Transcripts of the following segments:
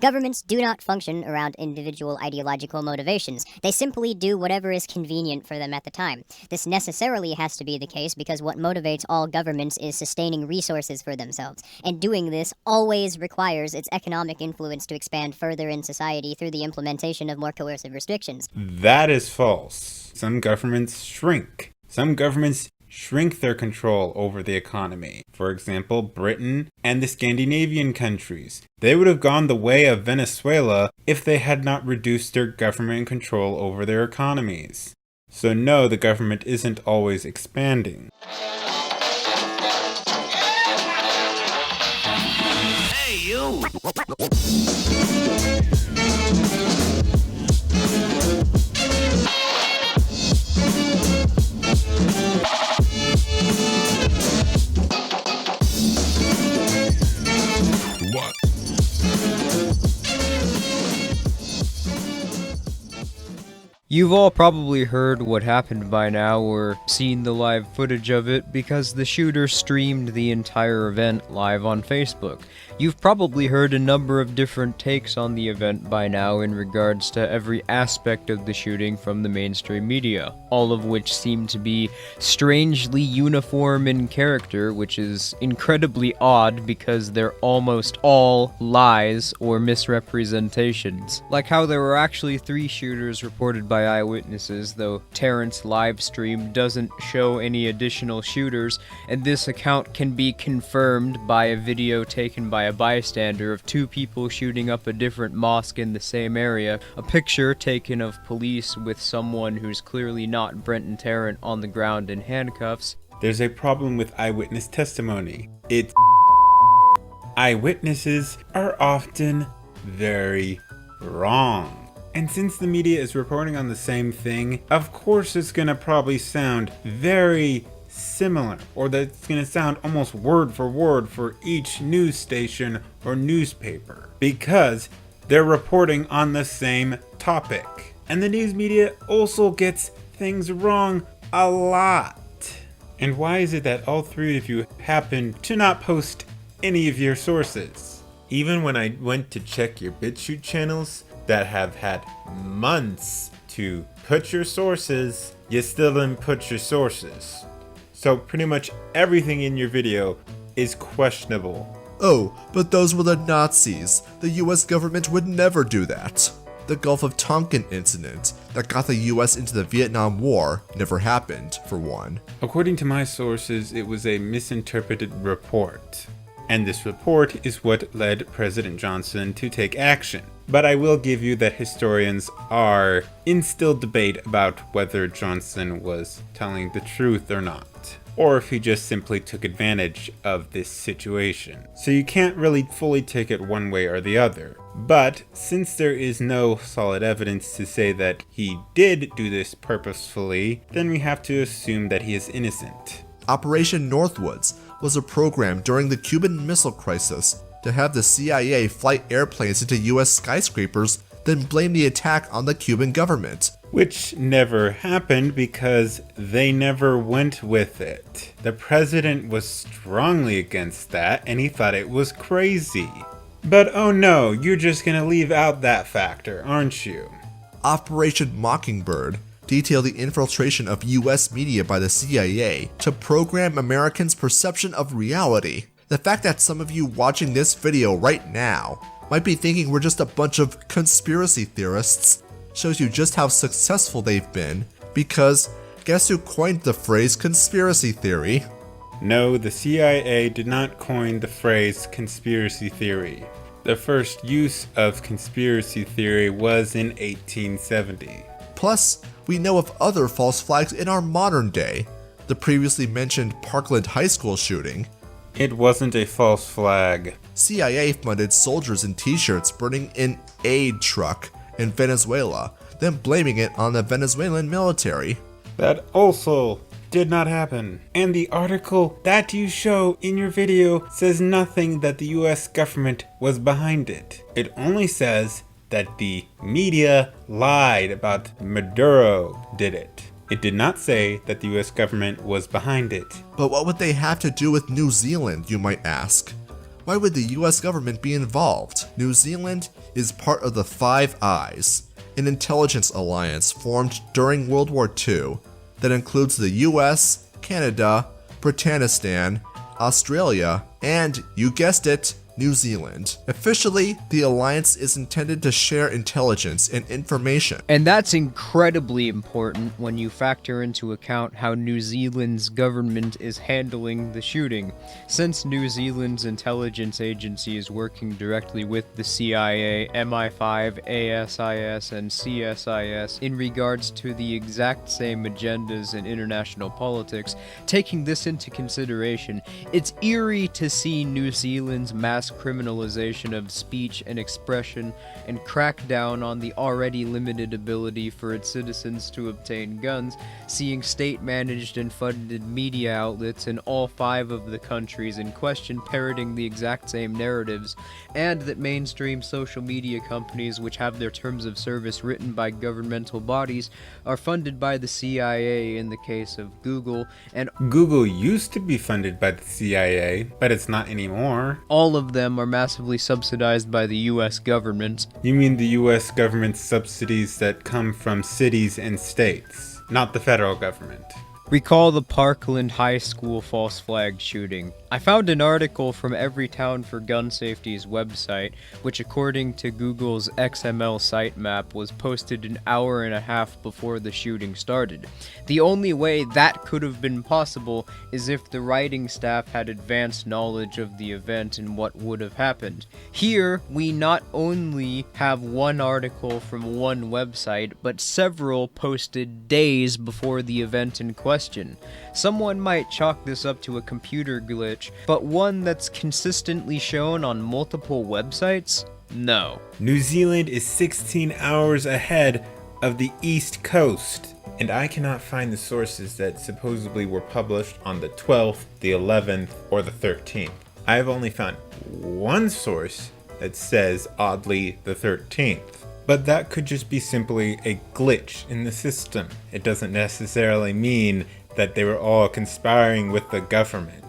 Governments do not function around individual ideological motivations. They simply do whatever is convenient for them at the time. This necessarily has to be the case because what motivates all governments is sustaining resources for themselves, and doing this always requires its economic influence to expand further in society through the implementation of more coercive restrictions. That is false. Some governments shrink. Some governments shrink their control over the economy. For example, Britain and the Scandinavian countries. They would have gone the way of Venezuela if they had not reduced their government control over their economies. So no, the government isn't always expanding. Hey, you! What? You've all probably heard what happened by now or seen the live footage of it because the shooter streamed the entire event live on Facebook. You've probably heard a number of different takes on the event by now in regards to every aspect of the shooting from the mainstream media, all of which seem to be strangely uniform in character, which is incredibly odd because they're almost all lies or misrepresentations. Like how there were actually 3 shooters reported by eyewitnesses, though Terrence's live stream doesn't show any additional shooters, and this account can be confirmed by a video taken by a bystander of 2 people shooting up a different mosque in the same area, a picture taken of police with someone who's clearly not Brenton Tarrant on the ground in handcuffs. There's a problem with eyewitness testimony. Eyewitnesses are often very wrong. And since the media is reporting on the same thing, of course it's gonna probably sound very similar, or that it's gonna sound almost word for word for each news station or newspaper, because they're reporting on the same topic. And the news media also gets things wrong a lot. And why is it that all 3 of you happen to not post any of your sources? Even when I went to check your BitChute channels that have had months to put your sources, you still didn't put your sources. So pretty much everything in your video is questionable. Oh, but those were the Nazis. The US government would never do that. The Gulf of Tonkin incident that got the US into the Vietnam War never happened, for one. According to my sources, it was a misinterpreted report. And this report is what led President Johnson to take action. But I will give you that historians are in still debate about whether Johnson was telling the truth or not, or if he just simply took advantage of this situation. So you can't really fully take it one way or the other. But since there is no solid evidence to say that he did do this purposefully, then we have to assume that he is innocent. Operation Northwoods was a program during the Cuban Missile Crisis to have the CIA fly airplanes into US skyscrapers, then blame the attack on the Cuban government. Which never happened because they never went with it. The president was strongly against that and he thought it was crazy. But oh no, you're just gonna leave out that factor, aren't you? Operation Mockingbird detailed the infiltration of US media by the CIA to program Americans' perception of reality. The fact that some of you watching this video right now might be thinking we're just a bunch of conspiracy theorists shows you just how successful they've been, because guess who coined the phrase conspiracy theory? No, the CIA did not coin the phrase conspiracy theory. The first use of conspiracy theory was in 1870. Plus, we know of other false flags in our modern day. The previously mentioned Parkland High School shooting. It wasn't a false flag. CIA funded soldiers in t-shirts burning an aid truck in Venezuela, then blaming it on the Venezuelan military. That also did not happen. And the article that you show in your video says nothing that the US government was behind it. It only says that the media lied about Maduro did it. It did not say that the US government was behind it. But what would they have to do with New Zealand, you might ask? Why would the US government be involved? New Zealand is part of the Five Eyes, an intelligence alliance formed during World War II that includes the US, Canada, Britannistan, Australia, and, you guessed it, New Zealand. Officially, the alliance is intended to share intelligence and information. And that's incredibly important when you factor into account how New Zealand's government is handling the shooting. Since New Zealand's intelligence agency is working directly with the CIA, MI5, ASIS, and CSIS in regards to the exact same agendas in international politics, taking this into consideration, it's eerie to see New Zealand's mass criminalization of speech and expression and crackdown on the already limited ability for its citizens to obtain guns, seeing state-managed and funded media outlets in all 5 of the countries in question parroting the exact same narratives, and that mainstream social media companies which have their terms of service written by governmental bodies are funded by the CIA in the case of Google, and Google used to be funded by the CIA, but it's not anymore. all of them are massively subsidized by the US government. You mean the US government's subsidies that come from cities and states, not the federal government. Recall the Parkland High School false flag shooting. I found an article from Everytown for Gun Safety's website, which according to Google's XML sitemap was posted an hour and a half before the shooting started. The only way that could have been possible is if the writing staff had advanced knowledge of the event and what would have happened. Here, we not only have one article from one website, but several posted days before the event in question. Someone might chalk this up to a computer glitch, but one that's consistently shown on multiple websites? No. New Zealand is 16 hours ahead of the East Coast, and I cannot find the sources that supposedly were published on the 12th, the 11th, or the 13th. I have only found one source that says, oddly, the 13th. But that could just be simply a glitch in the system. It doesn't necessarily mean that they were all conspiring with the government.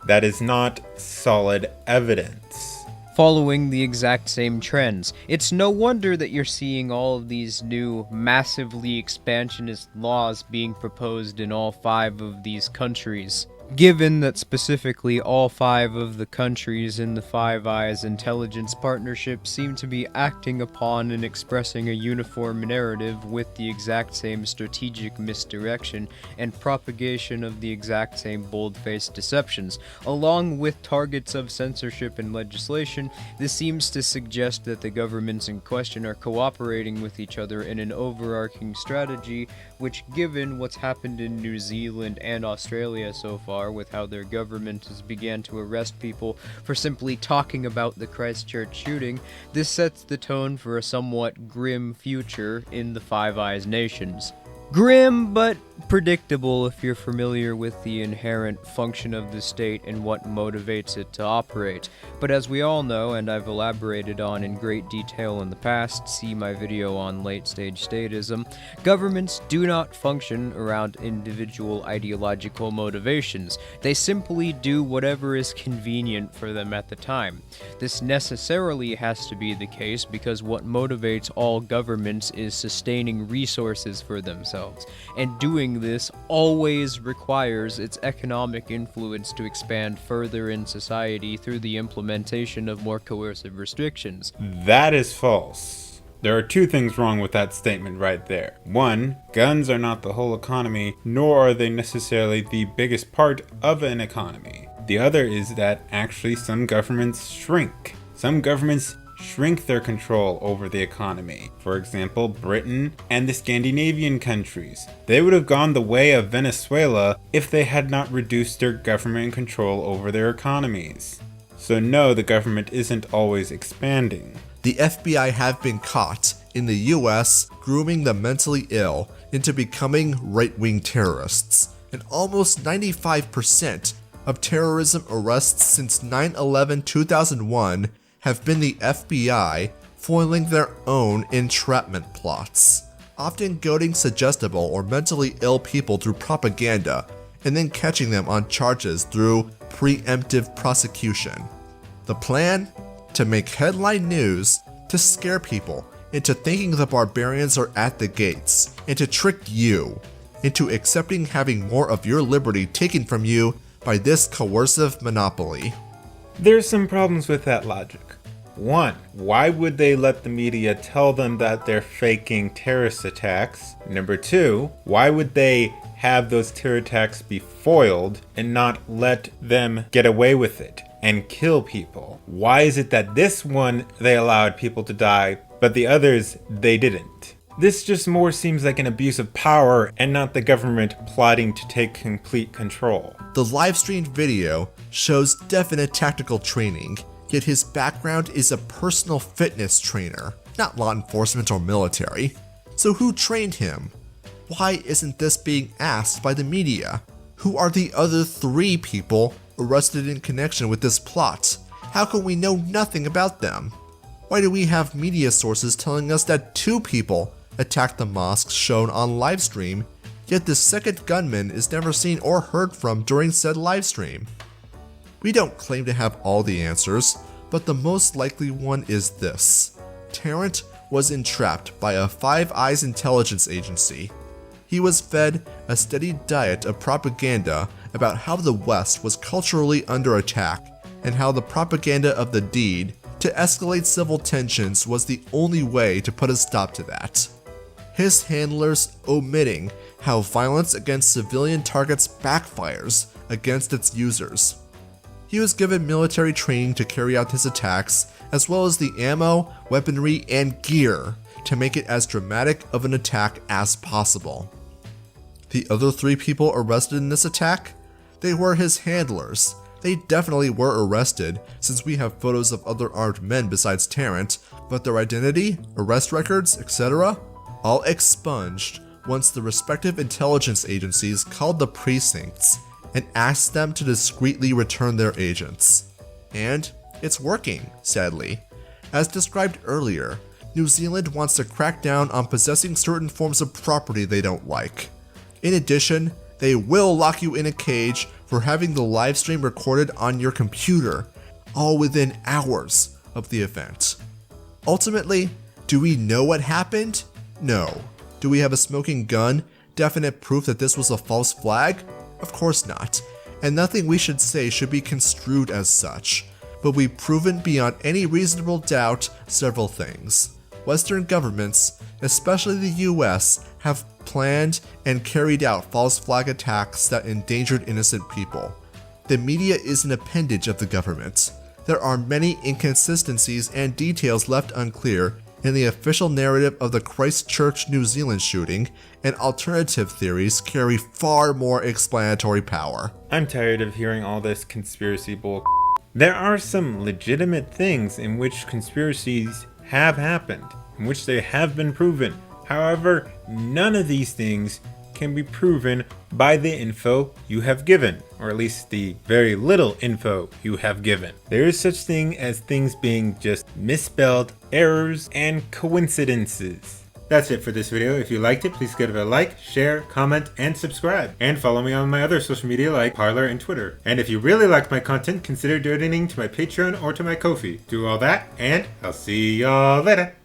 That is not solid evidence. Following the exact same trends. It's no wonder that you're seeing all of these new, massively expansionist laws being proposed in all 5 of these countries. Given that specifically all 5 of the countries in the Five Eyes intelligence partnership seem to be acting upon and expressing a uniform narrative with the exact same strategic misdirection and propagation of the exact same bold-faced deceptions, along with targets of censorship and legislation, this seems to suggest that the governments in question are cooperating with each other in an overarching strategy, which, given what's happened in New Zealand and Australia so far, with how their government has began to arrest people for simply talking about the Christchurch shooting, this sets the tone for a somewhat grim future in the Five Eyes nations. Grim, but predictable if you're familiar with the inherent function of the state and what motivates it to operate. But as we all know, and I've elaborated on in great detail in the past, see my video on late-stage statism, governments do not function around individual ideological motivations. They simply do whatever is convenient for them at the time. This necessarily has to be the case because what motivates all governments is sustaining resources for themselves, and doing this always requires its economic influence to expand further in society through the implementation of more coercive restrictions. That is false. There are 2 things wrong with that statement right there. 1, guns are not the whole economy, nor are they necessarily the biggest part of an economy. The other is that actually some governments shrink. Some governments shrink their control over the economy. For example, Britain and the Scandinavian countries. They would have gone the way of Venezuela if they had not reduced their government control over their economies. So no, the government isn't always expanding. The FBI have been caught in the US grooming the mentally ill into becoming right-wing terrorists, and almost 95% of terrorism arrests since 9/11/2001 have been the FBI foiling their own entrapment plots, often goading suggestible or mentally ill people through propaganda and then catching them on charges through preemptive prosecution. The plan? To make headline news, to scare people into thinking the barbarians are at the gates, and to trick you into accepting having more of your liberty taken from you by this coercive monopoly. There's some problems with that logic. 1. Why would they let the media tell them that they're faking terrorist attacks? Number 2. Why would they have those terror attacks be foiled and not let them get away with it and kill people? Why is it that this one they allowed people to die, but the others they didn't? This just more seems like an abuse of power and not the government plotting to take complete control. The live-streamed video shows definite tactical training, yet his background is a personal fitness trainer, not law enforcement or military. So who trained him? Why isn't this being asked by the media? Who are the other 3 people arrested in connection with this plot? How can we know nothing about them? Why do we have media sources telling us that 2 people attacked the mosque shown on livestream, yet the second gunman is never seen or heard from during said livestream? We don't claim to have all the answers, but the most likely one is this. Tarrant was entrapped by a Five Eyes intelligence agency. He was fed a steady diet of propaganda about how the West was culturally under attack and how the propaganda of the deed to escalate civil tensions was the only way to put a stop to that. His handlers omitting how violence against civilian targets backfires against its users. He was given military training to carry out his attacks, as well as the ammo, weaponry, and gear to make it as dramatic of an attack as possible. The other 3 people arrested in this attack? They were his handlers. They definitely were arrested, since we have photos of other armed men besides Tarrant, but their identity, arrest records, etc., all expunged once the respective intelligence agencies called the precincts and asked them to discreetly return their agents. And it's working, sadly. As described earlier, New Zealand wants to crack down on possessing certain forms of property they don't like. In addition, they will lock you in a cage for having the livestream recorded on your computer, all within hours of the event. Ultimately, do we know what happened? No. Do we have a smoking gun? Definite proof that this was a false flag? Of course not, and nothing we should say should be construed as such, but we've proven beyond any reasonable doubt several things. Western governments, especially the US, have planned and carried out false flag attacks that endangered innocent people. The media is an appendage of the government. There are many inconsistencies and details left unclear in the official narrative of the Christchurch, New Zealand shooting, and alternative theories carry far more explanatory power. I'm tired of hearing all this conspiracy bull. There are some legitimate things in which conspiracies have happened, in which they have been proven. However, none of these things can be proven by the info you have given, or at least the very little info you have given. There is such thing as things being just misspelled, errors, and coincidences. That's it for this video. If you liked it, please give it a like, share, comment, and subscribe. And follow me on my other social media like Parler and Twitter. And if you really liked my content, consider donating to my Patreon or to my Ko-fi. Do all that, and I'll see y'all later.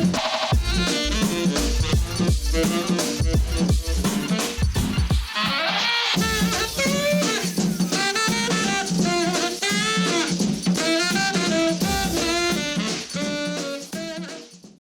Thank you.